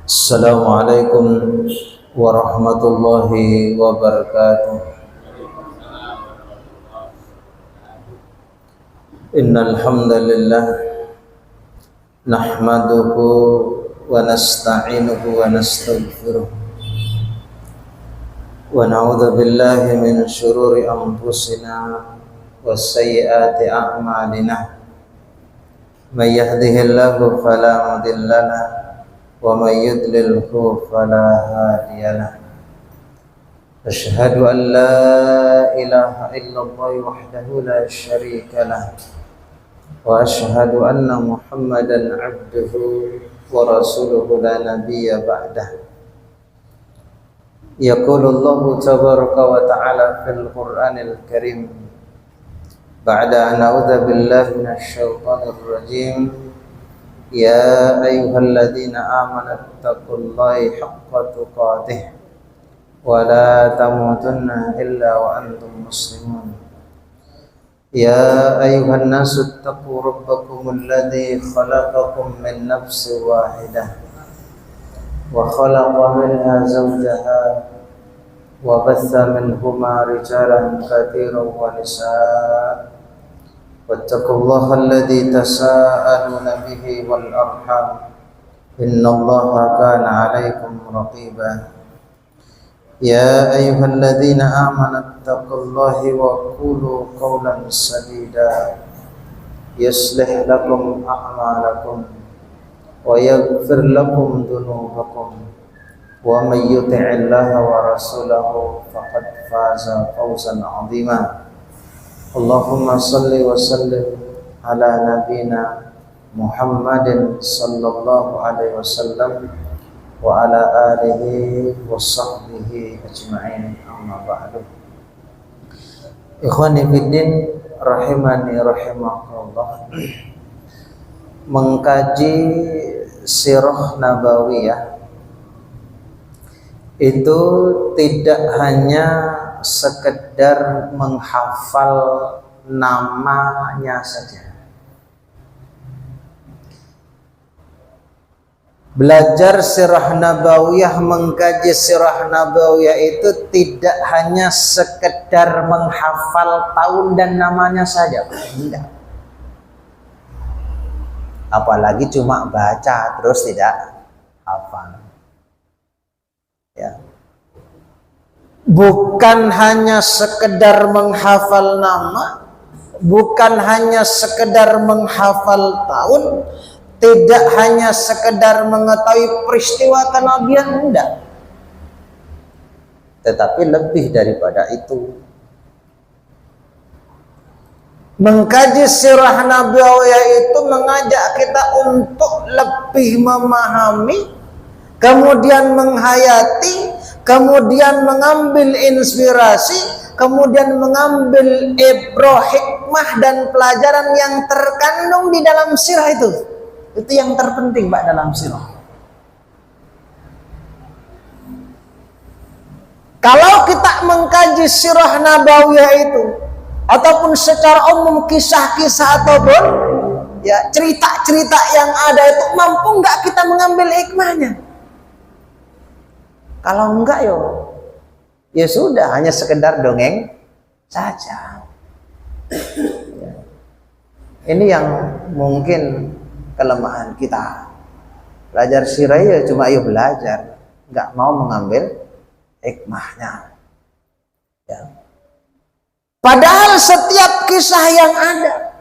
Assalamualaikum warahmatullahi wabarakatuh. Innal hamdalillah nahmaduhu wa nasta'inuhu wa nastaghfiruh wa na'udzu billahi min shururi anfusina wa sayyiati a'malina. May yahdihillahu fala mudilla lahu wa may yudlilhu fala hadiya lahu. Asyhadu an la ilaha illallah wahdahu la syarika lahu wa asyhadu anna Muhammadan abduhu wa rasuluhu la nabiyya ba'dah. Yaqulu Allahu tabaraka wa ta'ala fil Qur'anil Karim ba'da an a'udzu billahi minasy syaithanir rajim. Ya ayyuhalladzina amanu taqullaha haqqa tuqatih wa la tamutunna illa wa antum muslimun. Ya ayyuhan nasu taqu rabbakumul ladzi khalaqakum min nafsin wahidah wa khalaqa minha zawjaha wa batha minhuma rijalan katsiran wa nisaa. Wattaqullaha alladzi tasaaluna bihi wal arham innallaha kana 'alaikum raqiba. Ya ayyuhalladzina amanu taqullaha wa qulu qawlan sadida yuslih lakum a'malakum wa yaghfir lakum dhunubakum wa may yuti'illaha wa rasulahu faqad faza fawzan 'azima. Allahumma salli wa sallim ala nabina Muhammadin sallallahu alaihi wasallam wa ala alihi wa sahbihi ajma'in, amma ba'du. Ikhwani fiddin rahimani rahimakumullah. Mengkaji sirah nabawiyah itu tidak hanya sekedar menghafal namanya saja. Belajar sirah nabawiyah, mengkaji sirah nabawiyah itu tidak hanya sekedar menghafal tahun dan namanya saja. Tidak. Apalagi cuma baca terus tidak hafal. Ya. Bukan hanya sekedar menghafal nama, bukan hanya sekedar menghafal tahun, tidak hanya sekedar mengetahui peristiwa kenabian, tidak. Tetapi lebih daripada itu. Mengkaji sirah nabawiyah itu mengajak kita untuk lebih memahami, kemudian menghayati, kemudian mengambil inspirasi, kemudian mengambil ibrah, hikmah dan pelajaran yang terkandung di dalam sirah itu. Itu yang terpenting Pak dalam sirah. Kalau kita mengkaji sirah nabawiyah itu, ataupun secara umum kisah-kisah ataupun ya cerita-cerita yang ada itu, mampu nggak kita mengambil hikmahnya? Kalau enggak ya sudah, hanya sekedar dongeng saja. Ya. Ini yang mungkin kelemahan kita. Belajar sirah ya cuma belajar, enggak mau mengambil hikmahnya. Ya. Padahal setiap kisah yang ada,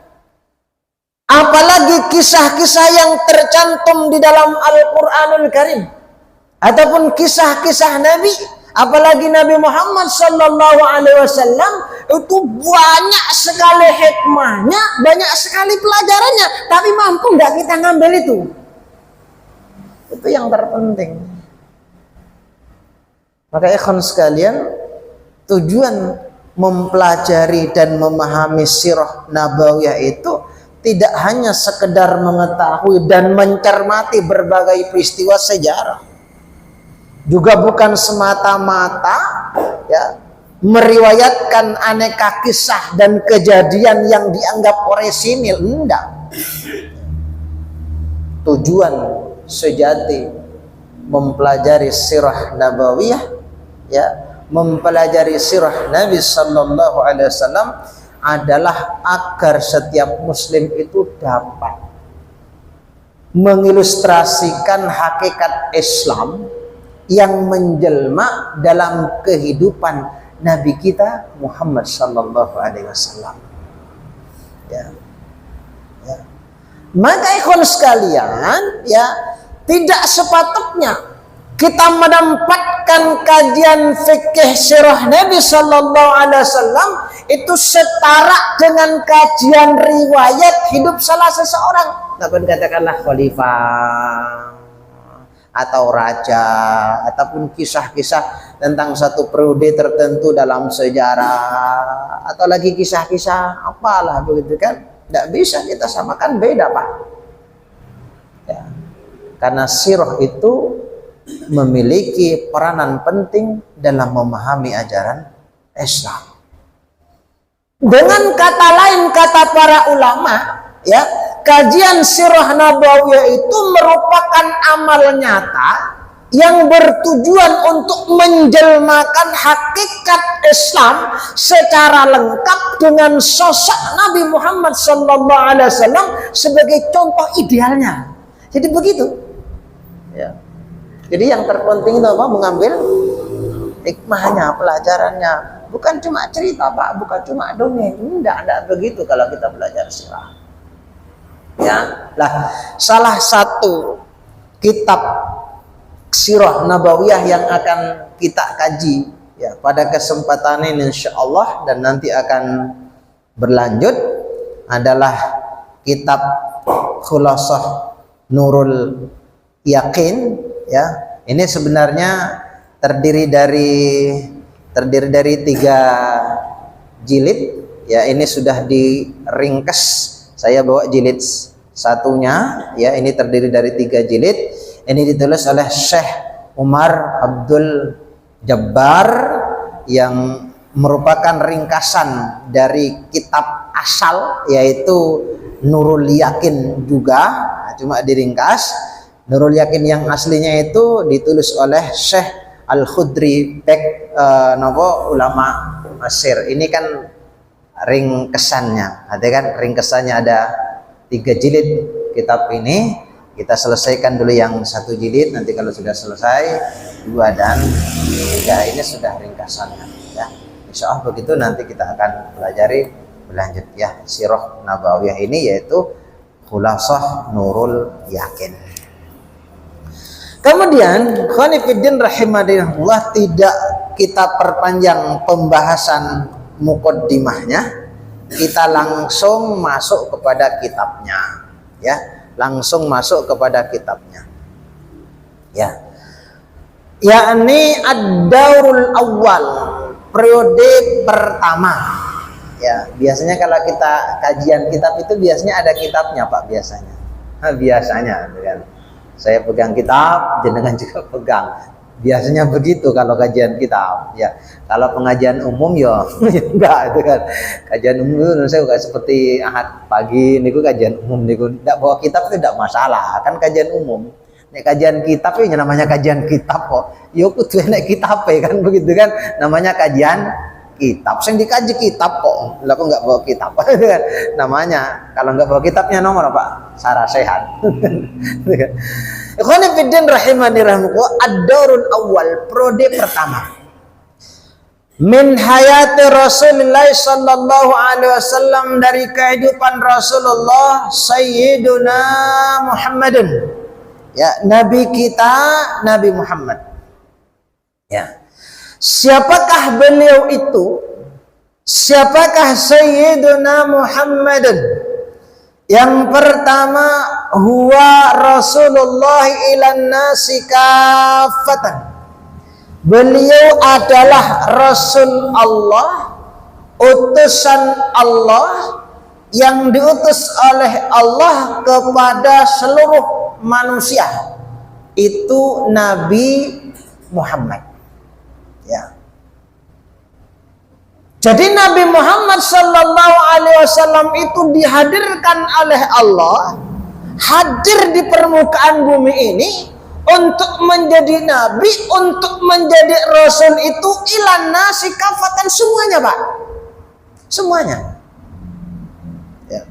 apalagi kisah-kisah yang tercantum di dalam Al-Qur'anul Karim, ataupun kisah-kisah Nabi, apalagi Nabi Muhammad sallallahu alaihi wasallam, itu banyak sekali hikmahnya, banyak sekali pelajarannya, tapi mampu nggak kita ngambil itu? Itu yang terpenting. Maka ikhwan sekalian, tujuan mempelajari dan memahami sirah nabawiyah itu tidak hanya sekedar mengetahui dan mencermati berbagai peristiwa sejarah, juga bukan semata-mata ya meriwayatkan aneka kisah dan kejadian yang dianggap orisinil. Enggak. Tujuan sejati mempelajari sirah nabawiyah, ya, mempelajari sirah Nabi sallallahu alaihi wasallam adalah agar setiap muslim itu dapat mengilustrasikan hakikat Islam yang menjelma dalam kehidupan Nabi kita Muhammad sallallahu alaihi wasallam. Ya. Ya. Maka ikhwan sekalian, ya, tidak sepatutnya kita mendapatkan kajian fikih sirah Nabi sallallahu alaihi wasallam itu setara dengan kajian riwayat hidup salah seseorang. Katakanlah khalifah atau raja, ataupun kisah-kisah tentang satu periode tertentu dalam sejarah, atau lagi kisah-kisah apalah begitu kan. Tidak bisa kita samakan, beda Pak. Ya. Karena sirah itu memiliki peranan penting dalam memahami ajaran Islam. Dengan kata lain, kata para ulama, ya, kajian sirah nabawiyah itu merupakan amal nyata yang bertujuan untuk menjelmakan hakikat Islam secara lengkap dengan sosok Nabi Muhammad SAW sebagai contoh idealnya. Jadi begitu. Ya. Jadi yang terpenting itu apa? Mengambil hikmahnya, pelajarannya. Bukan cuma cerita Pak, bukan cuma dongeng. Tidak begitu kalau kita belajar sirah. Ya, lah salah satu kitab sirah nabawiyah yang akan kita kaji, ya, pada kesempatan ini insyaallah dan nanti akan berlanjut adalah kitab Khulasah Nurul Yakin, ya. Ini sebenarnya terdiri dari 3 jilid, ya. Ini sudah diringkas. Saya bawa jilid satunya, ya. Ini terdiri dari 3 jilid. Ini ditulis oleh Syekh Umar Abdul Jabbar yang merupakan ringkasan dari kitab asal, yaitu Nurul Yakin juga, cuma diringkas. Nurul Yakin yang aslinya itu ditulis oleh Syekh Al-Khudri Bek ulama Mesir. Ini kan ringkesannya, ada kan ringkesannya ada 3 jilid kitab ini. Kita selesaikan dulu yang 1 jilid, nanti kalau sudah selesai 2 dan 3 ini sudah ringkasannya, ya. Insya Allah begitu nanti kita akan pelajari berlanjut, ya, sirah nabawiyah ini, yaitu Khulasah Nurul Yakin. Kemudian khonifiddin rahimahullah, tidak kita perpanjang pembahasan muqaddimahnya, kita langsung masuk kepada kitabnya, ya, langsung masuk kepada kitabnya, ya, yakni ad-daurul awal, periode pertama, ya. Biasanya kalau kita kajian kitab itu biasanya ada kitabnya Pak, biasanya kan. Saya pegang kitab, jenengan juga pegang. Biasanya begitu kalau kajian kitab, ya. Kalau pengajian umum ya enggak, itu kan. Kajian umum itu saya enggak seperti Ahad pagi niku kajian umum niku enggak bawa kitab itu enggak masalah, kan kajian umum. Nek kajian kitab ini namanya kajian kitab kok. Ya kudu nek kitab kan begitu kan, namanya kajian kitab. Sing dikaji kitab kok. Lah kok enggak bawa kitab. Namanya kalau enggak bawa kitabnya nomor apa? Sarah sehat. Ikhwani fiddin rahimani rahmukallah, ad-daurul awal, periode pertama. Min hayati Rasulullah sallallahu alaihi wasallam, dari kehidupan Rasulullah Sayyiduna Muhammadun, ya, nabi kita Nabi Muhammad, ya. Siapakah beliau itu? Siapakah Sayyiduna Muhammadun? Yang pertama, huwa Rasulullah ilan nasi kafatan. Beliau adalah Rasul Allah, utusan Allah yang diutus oleh Allah kepada seluruh manusia. Itu Nabi Muhammad, ya. Jadi Nabi Muhammad sallallahu alaihi wasallam itu dihadirkan oleh Allah, hadir di permukaan bumi ini untuk menjadi nabi, untuk menjadi rasul itu ilan nasi kafatan, semuanya Pak, semuanya. Ya.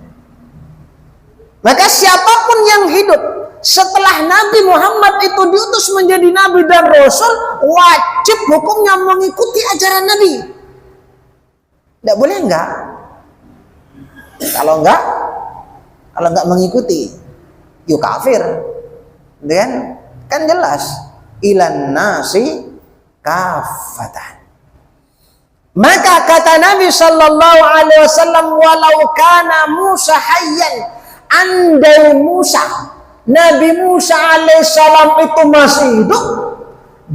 Maka siapapun yang hidup setelah Nabi Muhammad itu diutus menjadi nabi dan rasul, wajib hukumnya mengikuti ajaran Nabi. Tidak boleh enggak? Kalau enggak mengikuti, yuk kafir. Kan jelas ilan nasi kafatan. Maka kata Nabi sallallahu alaihi wasallam, walau kana Musa hayyan, andai Nabi Musa alaihissalam itu masih hidup,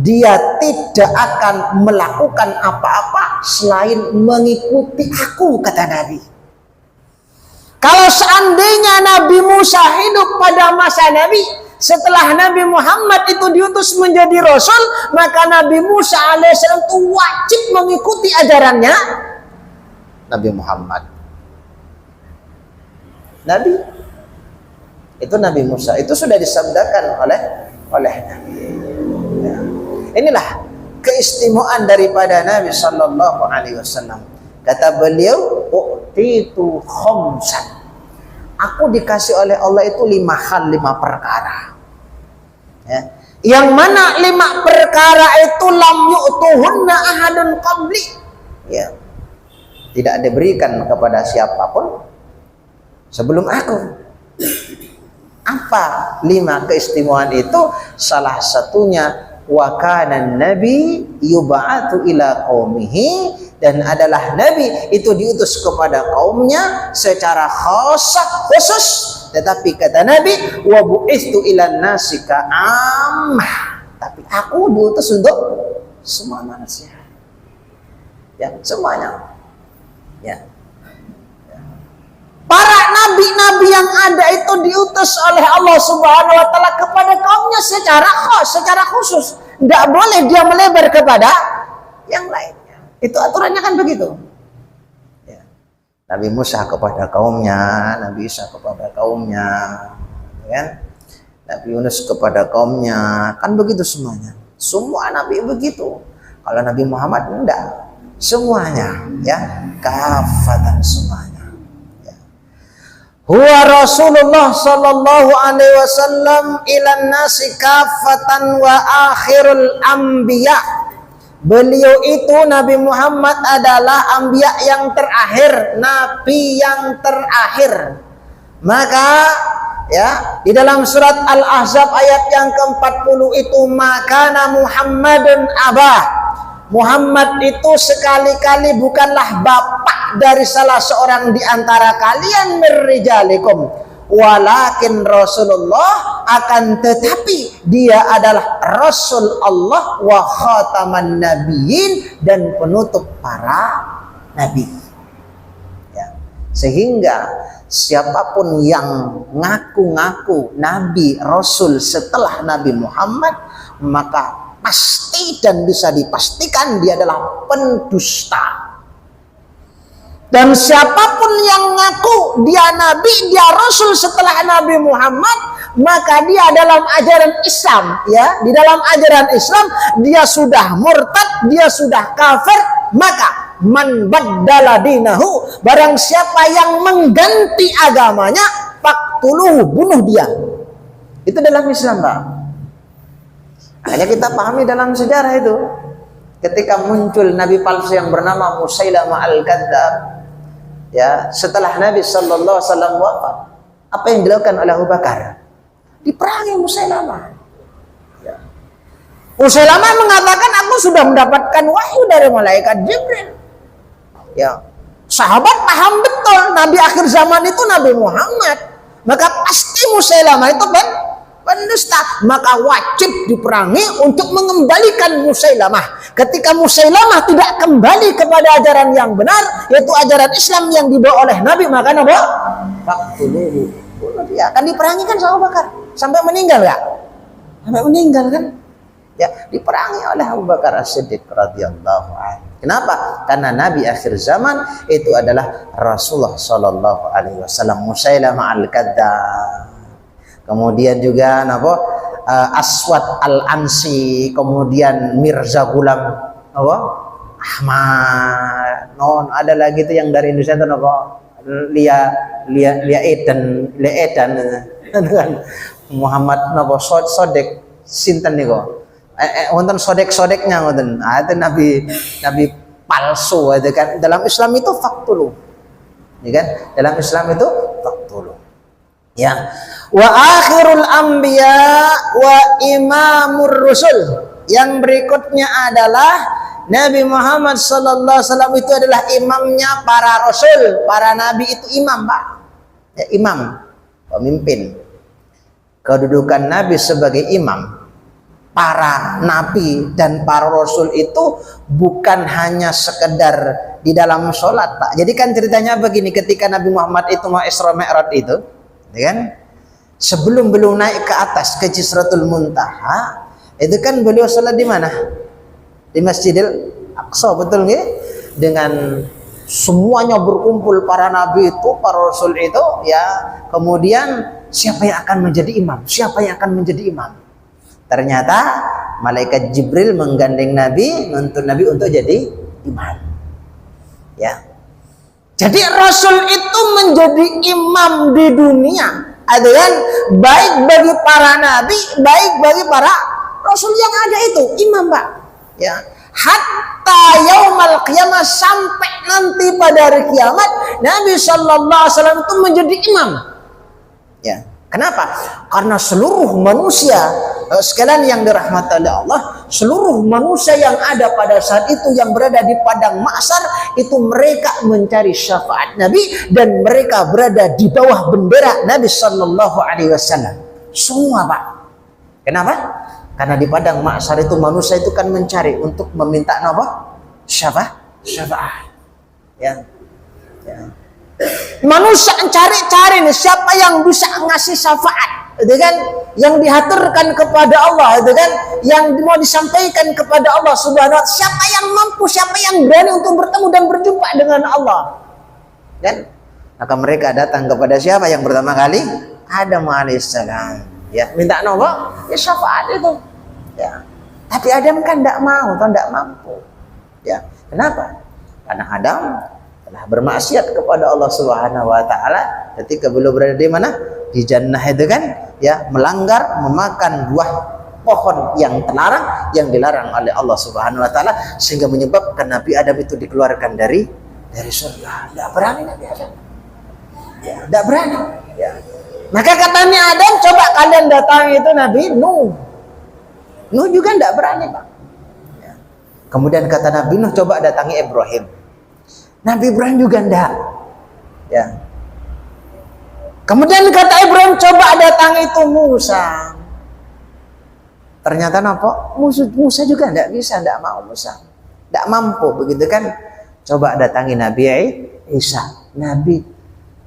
dia tidak akan melakukan apa-apa selain mengikuti aku, kata Nabi. Kalau seandainya Nabi Musa hidup pada masa Nabi, setelah Nabi Muhammad itu diutus menjadi Rasul, maka Nabi Musa alaihissalam itu wajib mengikuti ajarannya Nabi Muhammad. Itu Nabi Musa, itu sudah disabdakan oleh Nabi. Ya. Inilah keistimewaan daripada Nabi Sallallahu Alaihi Wasallam. Kata beliau, "U'titu khamsan." Aku dikasih oleh Allah itu 5 perkara. Ya. Yang mana 5 perkara itu lam yu'tuhunna ahadun qabli. Ya. Tidak diberikan kepada siapapun sebelum aku. Apa 5 keistimewaan itu? Salah satunya wa kana nabi yub'atu ila qaumihi, dan adalah nabi itu diutus kepada kaumnya secara khusus. Tetapi kata Nabi, wa bu'istu ila nasi ka'ammah, tapi aku diutus untuk semua manusia. Ya, semuanya. Ya. Para nabi-nabi yang ada itu diutus oleh Allah Subhanahu wa taala kepada kaumnya secara khusus. Tidak boleh dia melebar kepada yang lainnya. Itu aturannya kan begitu. Ya. Nabi Musa kepada kaumnya, Nabi Isa kepada kaumnya, ya. Nabi Yunus kepada kaumnya, kan begitu semuanya. Semua nabi begitu. Kalau Nabi Muhammad enggak. Semuanya, ya, kafatan semuanya. Huwa Rasulullah sallallahu alaihi wasallam ilan nasi kafatan wa akhirul anbiya. Beliau itu Nabi Muhammad adalah anbiya yang terakhir, nabi yang terakhir. Maka ya, di dalam surat Al-Ahzab ayat yang ke-40 itu, makana Muhammadun abah. Muhammad itu sekali-kali bukanlah bapak dari salah seorang di antara kalian mirrijalikum, walakin Rasulullah, akan tetapi dia adalah Rasul Allah wa khataman nabiyyin, dan penutup para nabi. Ya. Sehingga siapapun yang ngaku-ngaku nabi rasul setelah Nabi Muhammad, maka pasti dan bisa dipastikan dia adalah pendusta. Dan siapapun yang ngaku dia nabi, dia rasul setelah Nabi Muhammad, maka dia dalam ajaran Islam, ya, di dalam ajaran Islam dia sudah murtad, dia sudah kafir. Maka man baddala dinahu, barang siapa yang mengganti agamanya, faqtuluhu, bunuh dia. Itu dalam Islam, Pak. Hanya kita pahami dalam sejarah itu, ketika muncul nabi palsu yang bernama Musailamah al-Kadzdzab, ya, setelah Nabi sallallahu alaihi wasallam wafat, apa yang dilakukan oleh Abu Bakar? Diperangi Musailamah. Ya. Musailamah mengatakan, aku sudah mendapatkan wahyu dari malaikat Jibril. Ya. Sahabat paham betul nabi akhir zaman itu Nabi Muhammad, maka pasti Musailamah itu pendusta, maka wajib diperangi untuk mengembalikan Musailamah. Ketika Musailamah tidak kembali kepada ajaran yang benar, yaitu ajaran Islam yang dibawa oleh Nabi, maka Nabi faqtuluhu, dia akan diperangi kan sama Abu Bakar sampai meninggal, ya, sampai meninggal kan, ya, diperangi oleh Abu Bakar As-Siddiq radhiyallahu anhu. Kenapa? Karena Nabi akhir zaman itu adalah Rasulullah sallallahu alaihi wasallam, Musailamah al-Kadzdzab. Kemudian juga Aswad Al-Ansi, kemudian Mirza Ghulam apa? Ahmad. Ada lagi tuh yang dari Indonesia tuh apa? Lia Edan dengan Muhammad napa Sodek sinten niku. Wonten sodek-sodeknya wonten. Itu nabi palsu itu kan. Dalam Islam itu faktulu. Ya kan? Dalam Islam itu faktulu. Ya. Wa akhirul anbiya wa imamur rusul. Yang berikutnya adalah Nabi Muhammad sallallahu alaihi wasallam itu adalah imamnya para rasul, para nabi itu imam, Pak. Ya, imam, pemimpin. Kedudukan nabi sebagai imam, para nabi dan para rasul itu bukan hanya sekedar di dalam sholat, Pak. Jadi kan ceritanya begini, ketika Nabi Muhammad itu mau Isra Mi'raj itu, ya kan? Sebelum beliau naik ke atas ke Sidratul Muntaha, itu kan beliau sholat di mana? Di Masjidil Aqsa, betul nggih? Dengan semuanya berkumpul, para nabi itu, para rasul itu, ya. Kemudian siapa yang akan menjadi imam? Siapa yang akan menjadi imam? Ternyata malaikat Jibril menggandeng Nabi, menuntun Nabi untuk jadi imam. Ya. Jadi Rasul itu menjadi imam di dunia, kan? Baik bagi para nabi, baik bagi para Rasul yang ada itu imam, Pak. Ya. Hatta yaumal qiyamah, sampai nanti pada hari kiamat Nabi sallallahu alaihi wasallam itu menjadi imam. Ya. Kenapa? Karena seluruh manusia sekalian yang dirahmati oleh Allah, seluruh manusia yang ada pada saat itu yang berada di padang mahsyar itu mereka mencari syafaat Nabi dan mereka berada di bawah bendera Nabi sallallahu alaihi wasallam. Semua, Pak. Kenapa? Karena di padang mahsyar itu manusia itu kan mencari untuk meminta apa? Syafaat. Ya. Ya. Manusia cari nih siapa yang bisa ngasih syafaat, itu kan, yang dihaturkan kepada Allah, itu kan, yang mau disampaikan kepada Allah Subhanahu wa taala. Siapa yang mampu, siapa yang berani untuk bertemu dan berjumpa dengan Allah, kan? Maka mereka datang kepada siapa yang pertama kali? Adam alaihissalam. Ya, minta apa? Ya syafaat itu. Ya. Tapi Adam kan tidak mau atau tidak mampu. Ya, kenapa? Karena Adam telah bermaksiat kepada Allah Subhanahu wa taala ketika beliau berada di mana? Di jannah itu kan, ya, melanggar memakan buah pohon yang terlarang, yang dilarang oleh Allah Subhanahu wa taala, sehingga menyebabkan Nabi Adam itu dikeluarkan dari surga. Tidak berani Nabi Adam. Ya, tidak berani. Ya. Maka katanya Adam, coba kalian datangi itu Nabi Nuh. Nuh juga tidak berani, Pak. Ya. Kemudian kata Nabi Nuh, coba datangi Ibrahim. Nabi Ibrahim juga enggak. Ya. Kemudian kata Ibrahim, coba datang itu Musa. Ternyata apa? Musa juga enggak bisa, enggak mau Musa. Enggak mampu, begitu kan? Coba datangi Nabi Isa. Nabi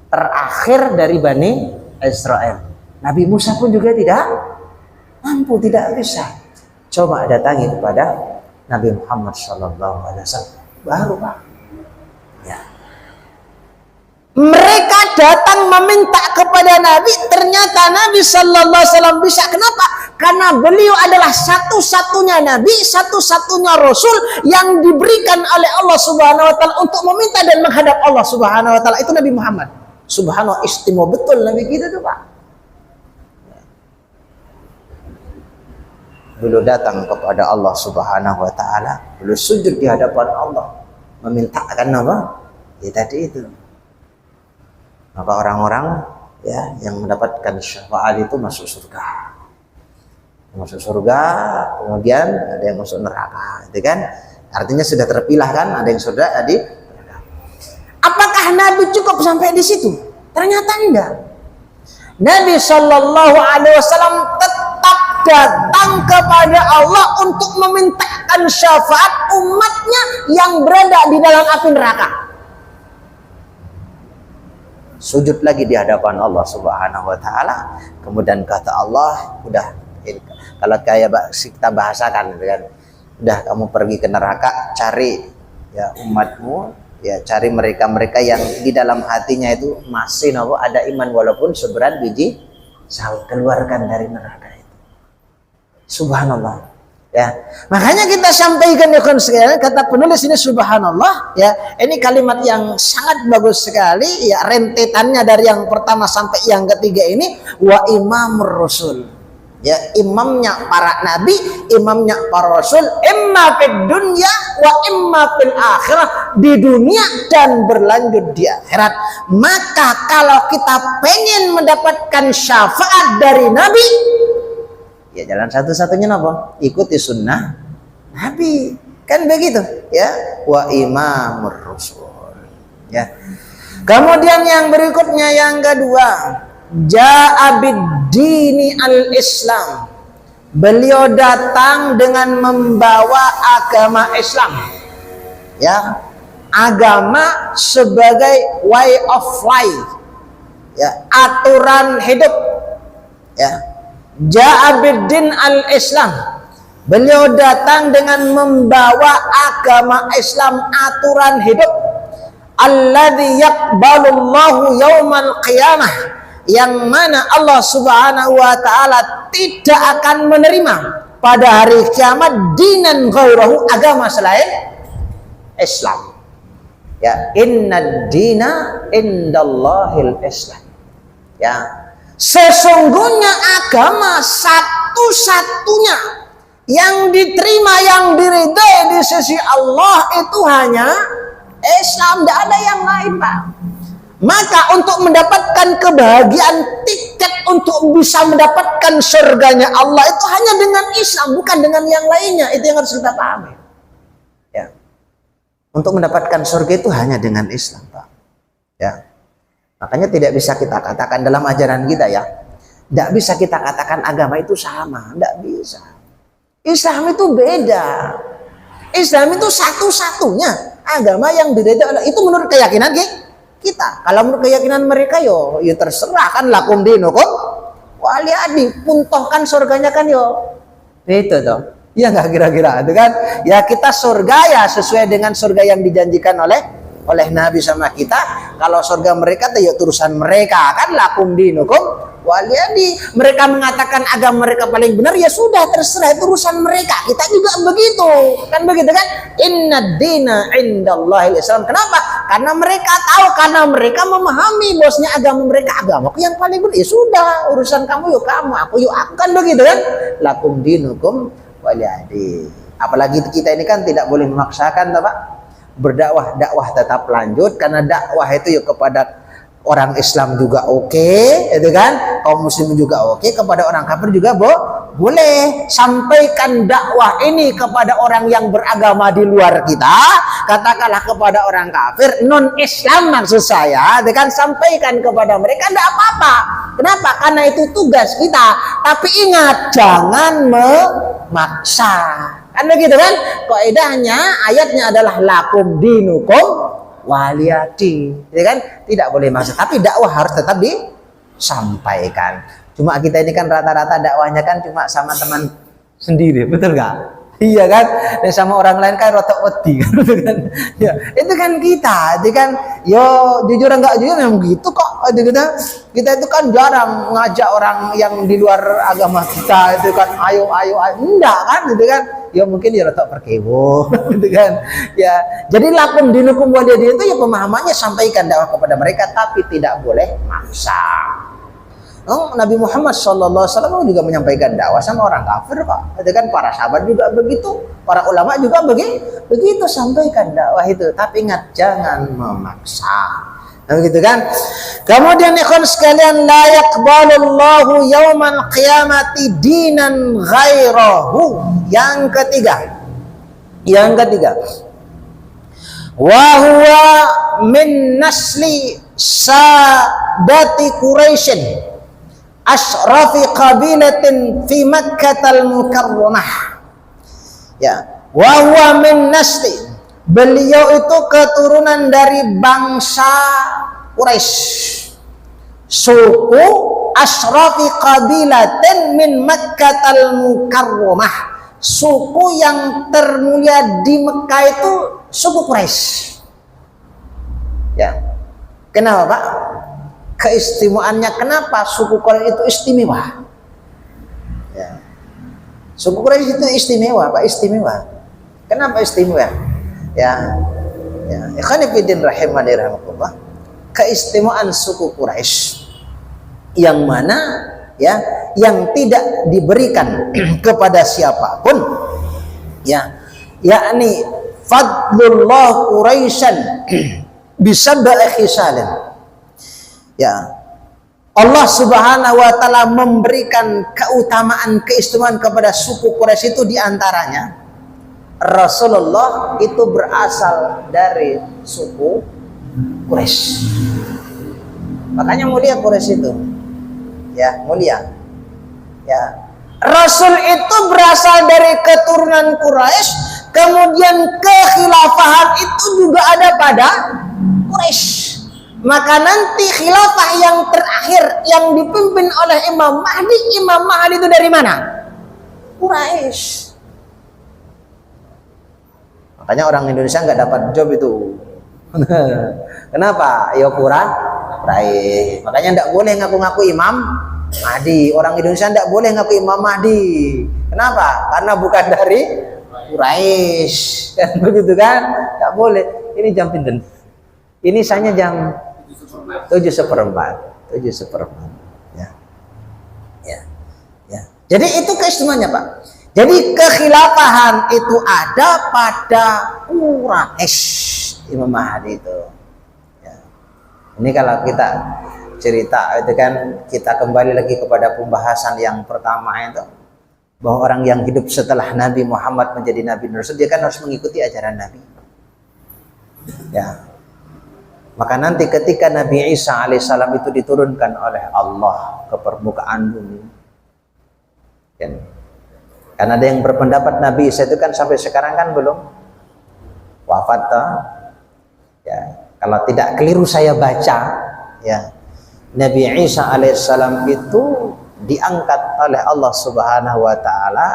terakhir dari Bani Israel. Nabi Musa pun juga tidak mampu, tidak bisa. Coba datangi kepada Nabi Muhammad SAW. Baru, Pak. Ya. Mereka datang meminta kepada Nabi, ternyata Nabi sallallahu alaihi wasallam bisa. Kenapa? Karena beliau adalah satu-satunya Nabi, satu-satunya Rasul yang diberikan oleh Allah Subhanahu wa taala untuk meminta dan menghadap Allah Subhanahu wa taala. Itu Nabi Muhammad. Subhanallah, istimewa betul Nabi kita tuh, Pak. Beliau datang kepada Allah Subhanahu wa taala, beliau sujud di hadapan Allah, memintakan apa? Ya tadi itu. Maka orang-orang, ya, yang mendapatkan syafaat itu masuk surga. Masuk surga, kemudian ada yang masuk neraka, itu kan? Artinya sudah terpilah kan? Ada yang sudah tadi. Apakah Nabi cukup sampai di situ? Ternyata enggak. Nabi Shallallahu Alaihi Wasallam tetap datang kepada Allah untuk memintakan syafaat umatnya yang berada di dalam api neraka. Sujud lagi di hadapan Allah Subhanahu wa taala. Kemudian kata Allah, udah, kalau kayak kita bahasakan kan, udah, kamu pergi ke neraka, cari, ya, umatmu, ya, cari mereka-mereka yang di dalam hatinya itu masih ada iman walaupun seberat biji sawi, keluarkan dari neraka itu. Subhanallah. Ya, makanya kita sampaikan ya sekalian, kata penulis ini subhanallah ya. Ini kalimat yang sangat bagus sekali ya, rentetannya dari yang pertama sampai yang ketiga ini wa imamur rasul. Ya, imamnya para nabi, imamnya para rasul, imma fid dunya wa imma fil akhirah, di dunia dan berlanjut di akhirat. Maka kalau kita pengen mendapatkan syafaat dari nabi, ya jalan satu-satunya apa? Ikuti sunnah Nabi. Kan begitu, ya. Wa imamur rasul. Ya. Kemudian yang berikutnya yang kedua, ja'a bid-dini al-Islam. Beliau datang dengan membawa agama Islam. Ya. Agama sebagai way of life. Ya, aturan hidup. Ya. Ja'a bid-din al-Islam. Beliau datang dengan membawa agama Islam, aturan hidup. Alladzi yaqbalullahu yaumal qiyamah, yang mana Allah Subhanahu wa taala tidak akan menerima pada hari kiamat dinan ghairahu, agama selain Islam. Ya, innad dina indallahil Islam. Ya. Sesungguhnya agama satu-satunya yang diterima, yang diridai di sisi Allah itu hanya Islam, tidak ada yang lain, Pak. Maka untuk mendapatkan kebahagiaan, tiket untuk bisa mendapatkan surganya Allah itu hanya dengan Islam, bukan dengan yang lainnya. Itu yang harus kita pahami. Ya. Untuk mendapatkan surga itu hanya dengan Islam, Pak. Ya. Makanya tidak bisa kita katakan dalam ajaran kita ya, tidak bisa kita katakan agama itu sama, tidak bisa. Islam itu beda. Islam itu satu-satunya agama yang diridai oleh, itu menurut keyakinan kita. Kalau menurut keyakinan mereka yo, ya terserah kan, lakum dinukum waliyadi, puntohkan surganya kan yo. Itu tuh. Ya nggak kira-kira itu kan? Ya kita surga ya sesuai dengan surga yang dijanjikan oleh Nabi sama kita. Kalau surga mereka itu ya urusan mereka kan, lakum dinukum waliyadi. Mereka mengatakan agama mereka paling benar, ya sudah terserah, itu urusan mereka. Kita juga begitu kan, begitu kan? Innad dina indallahil Islam. Kenapa? Karena mereka tahu, karena mereka memahami bosnya agama mereka, agamaku yang paling benar. Ya sudah, urusan kamu yuk kamu, aku yuk aku, kan begitu kan? Lakum dinukum waliyadi. Apalagi kita ini kan tidak boleh memaksakan, Pak. Berdakwah, dakwah tetap lanjut, karena dakwah itu ya kepada orang Islam juga oke, itu kan, kaum muslim juga oke, kepada orang kafir juga boleh. Sampaikan dakwah ini kepada orang yang beragama di luar kita, katakanlah kepada orang kafir non Islam maksud saya, itu kan, sampaikan kepada mereka, tidak apa-apa. Kenapa? Karena itu tugas kita. Tapi ingat, jangan memaksa. Kan begitu kan? Kaidahnya, ayatnya adalah lakum dinukum waliyadi. Ya kan? Tidak boleh maksa, tapi dakwah harus tetap disampaikan. Cuma kita ini kan rata-rata dakwahnya kan cuma sama teman sendiri, betul nggak? Iya kan? Dan sama orang lain kan rotok wedi kan, kan? Ya, itu kan kita, itu kan, yo jujur enggak jujur memang gitu kok. Kita itu kan jarang ngajak orang yang di luar agama kita, itu kan, ayo, enggak kan, itu kan? Ya mungkin ya rotok perkewo, gitu kan? Ya, jadi lakum dinukum waliyadi itu ya pemahamannya, sampaikan dakwah kepada mereka, tapi tidak boleh maksa. Nabi Muhammad SAW juga menyampaikan dakwah sama orang kafir kok. Itu kan, para sahabat juga begitu, para ulama juga begitu, sampaikan dakwah itu. Tapi ingat, jangan memaksa. Nah, begitu kan? Kemudian ikhwan sekalian, la yaqbalullahu yaumal qiyamati dinan ghairahu. Yang ketiga, wa huwa min nasli sadati Quraisyin asrafi qabilatin fi Makkatal Mukarramah. Ya, wa huwa min nasli, beliau itu keturunan dari bangsa Quraisy, suku asrafi qabilatin min Makkatal Mukarramah, suku yang termulia di Mekah itu suku Quraisy. Ya, kenapa Pak? Keistimewaannya, kenapa suku Quraisy itu istimewa? Ya. Suku Quraisy itu istimewa, Pak, istimewa. Kenapa istimewa? Ya, ikhwan fillah rahimani rahimakumullah. Keistimewaan suku Quraisy yang mana ya, yang tidak diberikan kepada siapapun, ya, yakni fadlullah Quraisyan bisab'i khisalin. Ya, Allah Subhanahu wa taala memberikan keutamaan, keistimewaan kepada suku Quraisy itu diantaranya Rasulullah itu berasal dari suku Quraisy. Makanya mulia Quraisy itu. Ya, mulia. Ya. Rasul itu berasal dari keturunan Quraisy, kemudian kekhilafahan itu juga ada pada Quraisy. Maka nanti khilafah yang terakhir yang dipimpin oleh Imam Mahdi itu dari mana? Quraisy. Makanya orang Indonesia nggak dapat job itu. Kenapa? Ya Quraisy. Makanya nggak boleh ngaku-ngaku Imam Mahdi. Orang Indonesia nggak boleh ngaku Imam Mahdi. Kenapa? Karena bukan dari Quraisy. Kan begitu kan? Nggak boleh. Ini jam pinten. Ini saya jam 7:04. Ya. Ya. Ya. Jadi itu keistimewaannya, Pak. Jadi kekhilafahan itu ada pada Quraisy, Imam Mahdi itu. Ya. Ini kalau kita cerita itu kan, kita kembali lagi kepada pembahasan yang pertama itu, bahwa orang yang hidup setelah Nabi Muhammad menjadi Nabi Rasul, dia kan harus mengikuti ajaran Nabi. Ya. Maka nanti ketika Nabi Isa alaihissalam itu diturunkan oleh Allah ke permukaan bumi, kan? Karena ada yang berpendapat Nabi Isa itu kan sampai sekarang kan belum wafat toh. Ya, kalau tidak keliru saya baca, ya, Nabi Isa alaihissalam itu diangkat oleh Allah Subhanahu wa taala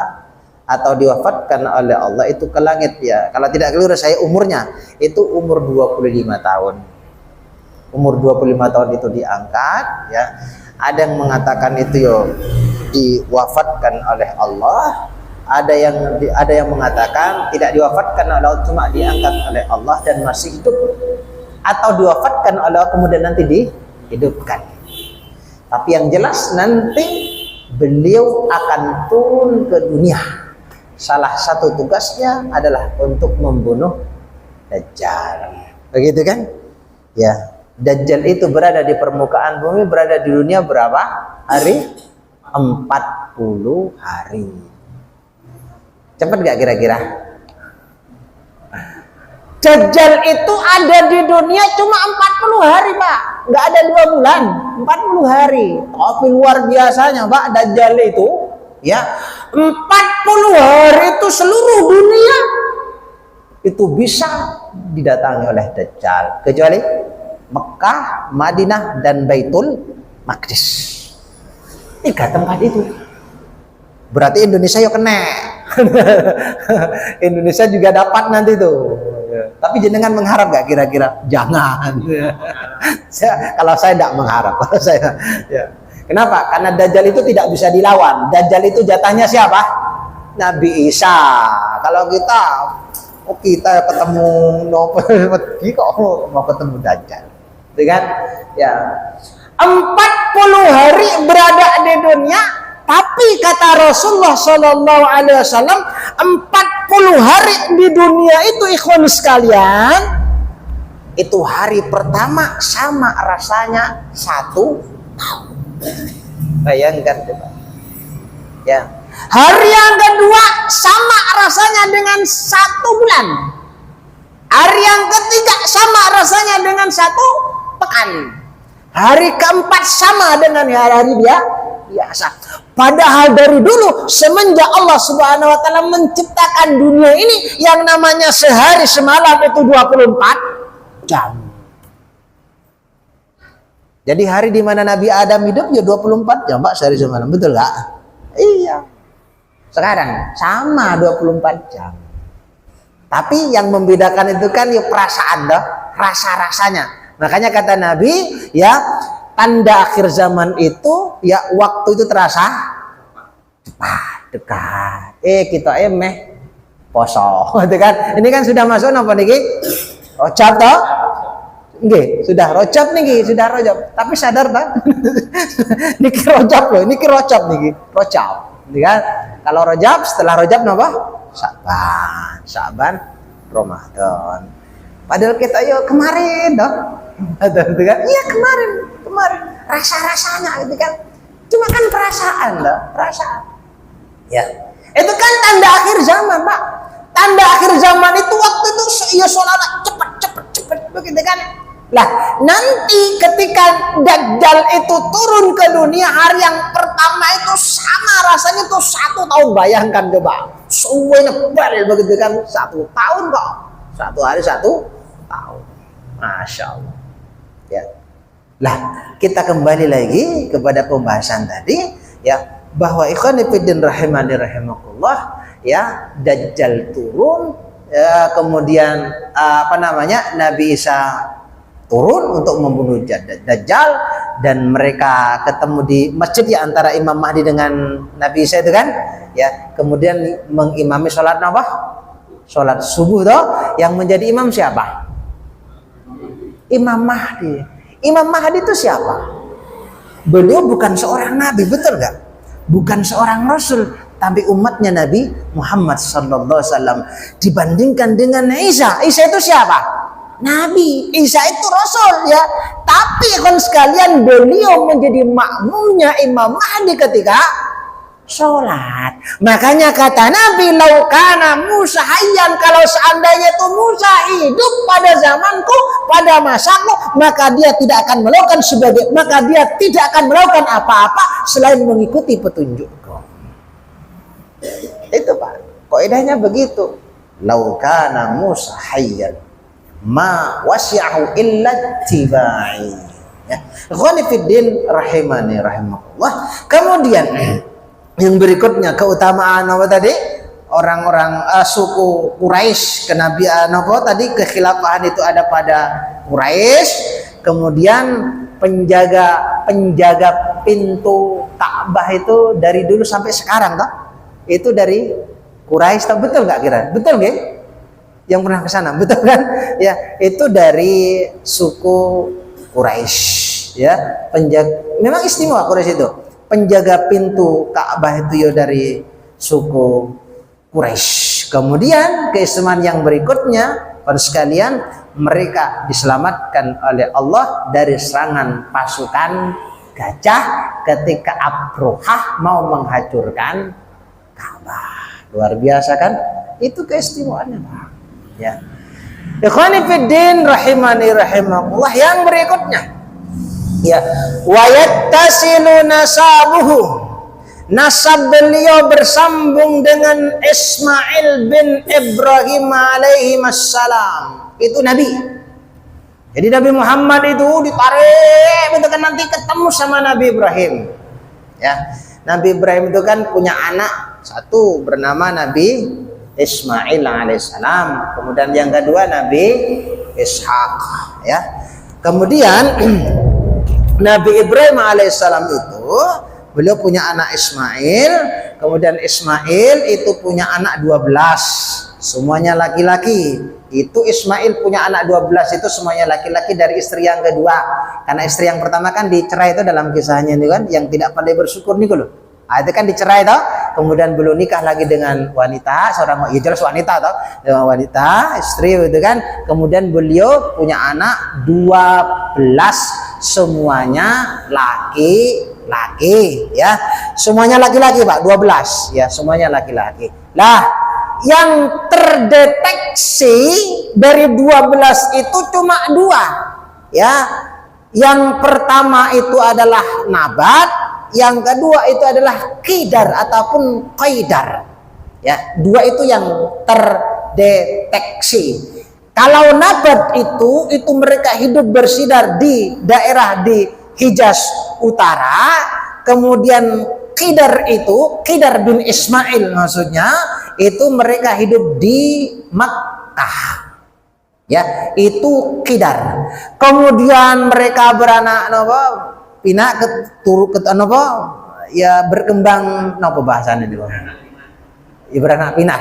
atau diwafatkan oleh Allah itu ke langit, ya. Kalau tidak keliru saya umurnya itu umur 25 tahun. Umur 25 tahun itu diangkat, ya. Ada yang mengatakan itu diwafatkan oleh Allah, ada yang mengatakan tidak diwafatkan oleh Allah, cuma diangkat oleh Allah dan masih hidup, atau diwafatkan oleh Allah kemudian nanti dihidupkan. Tapi yang jelas nanti beliau akan turun ke dunia. Salah satu tugasnya adalah untuk membunuh Dajjal. Begitu kan? Ya. Dajjal itu berada di permukaan bumi, berada di dunia berapa hari? 40 hari. Cepat gak kira-kira? Dajjal itu ada di dunia cuma 40 hari, Pak. Nggak ada 2 bulan, 40 hari. Tapi luar biasanya, Pak, Dajjal itu, ya, 40 hari itu seluruh dunia itu bisa didatangi oleh Dajjal, kecuali Mekah, Madinah, dan Baitul Maqdis. 3 tempat itu. Berarti Indonesia yuk kena. Indonesia juga dapat nanti tuh. Tapi jenengan mengharap gak kira-kira? Jangan. Kalau saya tidak mengharap. Ya. Kenapa? Karena Dajjal itu tidak bisa dilawan. Dajjal itu jatahnya siapa? Nabi Isa. Kalau kita ketemu kok mau ketemu Dajjal. Kan? Ya. 40 hari berada di dunia, tapi kata Rasulullah Shallallahu Alaihi Wasallam 40 hari di dunia itu, ikhwan sekalian, itu hari pertama sama rasanya 1 tahun. Bayangkan coba. Ya. Hari yang kedua sama rasanya dengan 1 bulan. Hari yang ketiga sama rasanya dengan 1 pekan. Hari keempat sama dengan hari biasa. Padahal dari dulu semenjak Allah Subhanahu wa taala menciptakan dunia ini, yang namanya sehari semalam itu 24 jam. Jadi hari di mana Nabi Adam hidup ya 24 jam, Pak, sehari semalam, betul nggak? Iya. Sekarang sama 24 jam. Tapi yang membedakan itu kan ya perasaan dah, rasa-rasanya. Makanya kata Nabi, ya, tanda akhir zaman itu, ya, waktu itu terasa cepat. dekat. Kita meh poso, gitu kan? Ini kan sudah masuk napa niki? Rojab toh? Nggih, sudah rojab niki, sudah rojab. Tapi sadar toh? Niki rojab loh, niki rojab niki, rojab. Gitu kan? Kalau rojab, setelah rojab napa? Sa'ban, Ramadan. Padahal kita yuk kemarin toh. Gitu kan? Iya kemarin. Rasa-rasanya gitu kan. Cuma kan perasaan loh, perasaan. Ya. Itu kan tanda akhir zaman, Pak. Tanda akhir zaman itu waktu itu ya sholat cepet begitu kan. Lah, nanti ketika Dajjal itu turun ke dunia, hari yang pertama itu sama rasanya tuh 1 tahun. Bayangkan coba, semuanya bal begitu kan, 1 tahun kok. 1 hari 1 tahun. Masya Allah. Ya. Lah, kita kembali lagi kepada pembahasan tadi, ya, bahwa ikhwan fillah rahimani rahimakumullah, ya, Dajjal turun, ya, kemudian Nabi Isa turun untuk membunuh Dajjal, dan mereka ketemu di masjid ya antara Imam Mahdi dengan Nabi Isa itu kan, ya, kemudian mengimami sholat apa? Sholat subuh toh, yang menjadi imam siapa? Imam Mahdi. Imam Mahdi itu siapa? Beliau bukan seorang nabi, betul nggak? Bukan seorang rasul, tapi umatnya Nabi Muhammad sallallahu alaihi wasallam. Dibandingkan dengan Isa itu siapa? Nabi. Isa itu rasul, ya. Tapi kan sekalian beliau menjadi makmumnya Imam Mahdi ketika sholat. Makanya kata Nabi, laukana Musa hayyan, kalau seandainya itu Musa hidup pada zamanku, pada masaku, maka dia tidak akan melakukan apa-apa selain mengikuti petunjukku. Itu Pak, kaidahnya begitu. Laukana Musa hayyan ma wasi'ahu illa tibai. Ya, ikhwani fiddin rahimani rahimakumullah. Kemudian yang berikutnya keutamaan apa tadi? Orang-orang suku Quraisy, kenabian apa tadi? Kekhilafahan itu ada pada Quraisy. Kemudian penjaga pintu Ka'bah itu dari dulu sampai sekarang toh. Itu dari Quraisy, toh, betul nggak kira? Betul nggak? Yang pernah ke sana, betul kan? Ya, itu dari suku Quraisy, ya. Memang istimewa Quraisy itu. Penjaga pintu Ka'bah itu ya dari suku Quraisy. Kemudian keistimewaan yang berikutnya, pada sekalian, mereka diselamatkan oleh Allah dari serangan pasukan gajah ketika Abrohah mau menghancurkan Ka'bah. Luar biasa kan? Itu keistimewaannya, Pak. Ya. Ikhwani fiddin rahimani rahimakumullah, yang berikutnya, ya, wayattasilu nasabuhu, nasab beliau bersambung dengan Ismail bin Ibrahim alaihi wassalam. Itu Nabi. Jadi Nabi Muhammad itu ditarik itu kan nanti ketemu sama Nabi Ibrahim. Ya, Nabi Ibrahim itu kan punya anak satu bernama Nabi Ismail alaihissalam. Kemudian yang kedua Nabi Ishak. Ya, kemudian Nabi Ibrahim alaihissalam itu beliau punya anak Ismail, kemudian Ismail itu punya anak 12, semuanya laki-laki. Itu Ismail punya anak 12 itu semuanya laki-laki dari istri yang kedua. Karena istri yang pertama kan dicerai itu dalam kisahnya itu kan, yang tidak pandai bersyukur nih loh. Nah, itu kan dicerai toh, kemudian belum nikah lagi dengan wanita, seorang ya jelas wanita toh, dengan wanita, istri itu kan. Kemudian beliau punya anak 12, semuanya laki-laki, ya. Semuanya laki-laki, Pak, 12, ya, semuanya laki-laki. Lah, yang terdeteksi dari 12 itu cuma 2, ya. Yang pertama itu adalah nabat, yang kedua itu adalah qidar ataupun qaidar. Ya, 2 itu yang terdeteksi. Kalau nabat itu mereka hidup bersidar di daerah di Hijaz Utara. Kemudian qidar itu, Qidar bin Ismail maksudnya, itu mereka hidup di Makkah. Ya, itu qidar. Kemudian mereka beranak pindah ke ya berkembang nopo bahasannya di bawah. Ibrana pinak.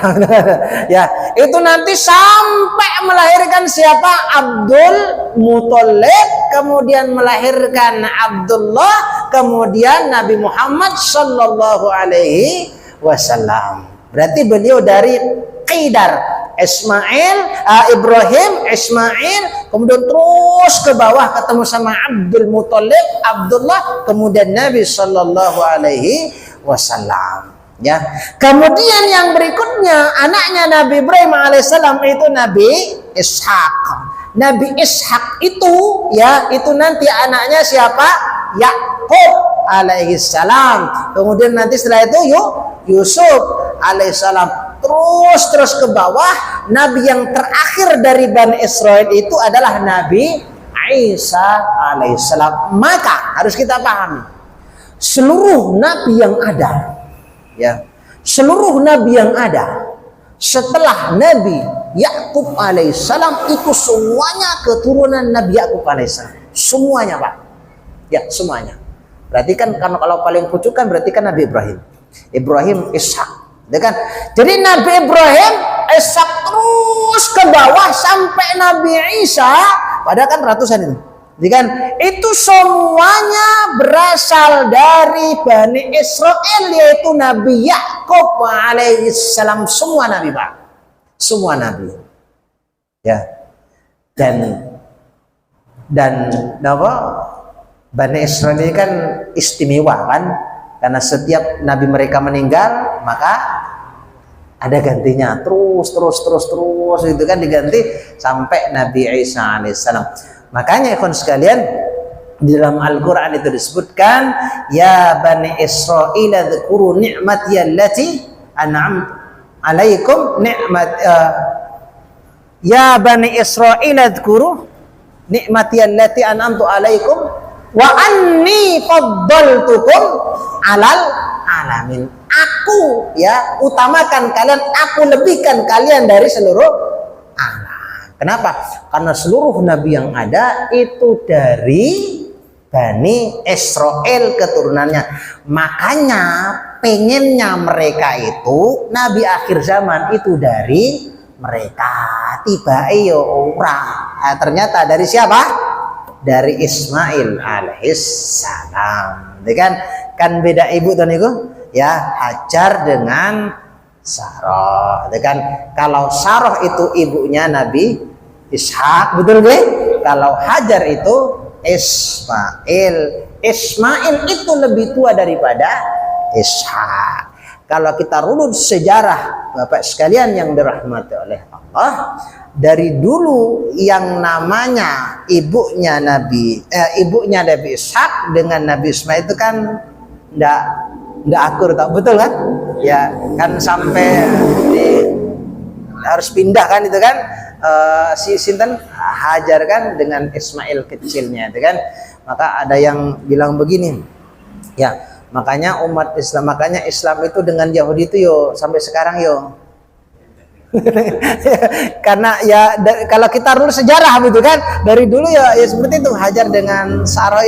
Ya, itu nanti sampai melahirkan siapa? Abdul Muthalib, kemudian melahirkan Abdullah, kemudian Nabi Muhammad sallallahu alaihi wasallam. Berarti beliau dari Qidar, Ibrahim, Ismail, kemudian terus ke bawah ketemu sama Abdul Muthalib, Abdullah, kemudian Nabi sallallahu alaihi wasallam. Ya, kemudian yang berikutnya anaknya Nabi Ibrahim alaihissalam itu Nabi Ishak. Nabi Ishak itu ya itu nanti anaknya siapa? Yakub alaihissalam. Kemudian nanti setelah itu Yusuf alaihissalam. Terus ke bawah. Nabi yang terakhir dari Bani Israel itu adalah Nabi Isa alaihissalam. Maka harus kita pahami seluruh nabi yang ada, ya, seluruh nabi yang ada setelah Nabi Yakub alaihissalam itu semuanya keturunan Nabi Yakub alaihissalam. Semuanya, Pak. Ya, semuanya. Berarti kan kalau paling pucukan berarti kan Nabi Ibrahim Ishak, ya kan? Jadi Nabi Ibrahim Ishak terus ke bawah sampai Nabi Isa, padahal kan ratusan itu. Jadi kan itu semuanya berasal dari Bani Israel, yaitu Nabi Yakub alaihissalam. Semua nabi, Pak. Semua nabi. Ya. Dan apa? Bani Israel ini kan istimewa kan? Karena setiap nabi mereka meninggal, maka ada gantinya terus itu kan diganti sampai Nabi Isa alaihissalam. Makanya ikhwan sekalian, di dalam Al-Quran itu disebutkan, ya Bani Israel dzkuru ni'mati allati an'amtu alaikum ya Bani Israel dzkuru ni'mati allati an'amtu alaikum wa anni faddaltukum alal alamin. Aku ya utamakan kalian, aku lebihkan kalian dari seluruh alam. Kenapa? Karena seluruh nabi yang ada itu dari Bani Israel keturunannya. Makanya pengennya mereka itu nabi akhir zaman itu dari mereka. Tiba ora. Ternyata dari siapa? Dari Ismail alaihissalam. Kan beda ibu dan ibu? Ya, Hajar dengan Sarah. Kan kalau Sarah itu ibunya Nabi Ishak, betul gak? Kalau Hajar itu Ismail. Ismail itu lebih tua daripada Ishak. Kalau kita runut sejarah Bapak sekalian yang dirahmati oleh Allah, dari dulu yang namanya ibunya Nabi Ishak dengan Nabi Ismail itu kan ndak akur, tak betul kan? Ya kan sampai harus pindah kan itu kan, si Sinten Hajar kan dengan Ismail kecilnya itu kan. Maka ada yang bilang begini, ya makanya umat Islam, makanya Islam itu dengan Yahudi itu sampai sekarang karena ya kalau kita rule sejarah gitu kan, dari dulu ya seperti itu. Hajar dengan Sarah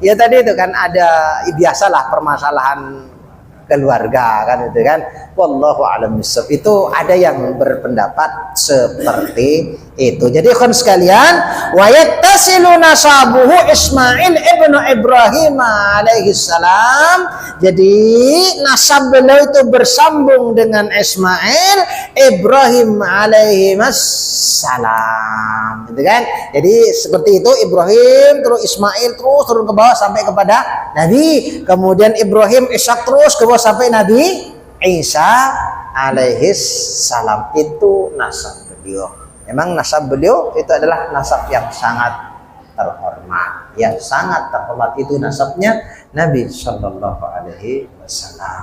ya tadi itu kan ada biasalah permasalahan keluarga kan itu kan. Wallahu a'lam bishawab. Itu ada yang berpendapat seperti itu. Jadi ikhwan sekalian, wa yattasilu nasabuhu Ismail ibnu Ibrahim alaihi salam. Jadi nasab beliau itu bersambung dengan Ismail Ibrahim alaihi salam. Gitu kan? Jadi seperti itu, Ibrahim terus Ismail terus turun ke bawah sampai kepada Nabi. Kemudian Ibrahim Ishak terus ke bawah sampai Nabi Isa alaihi salam. Itu nasab beliau. Memang nasab beliau itu adalah nasab yang sangat terhormat. Yang sangat terhormat itu nasabnya Nabi Shallallahu alaihi wasallam.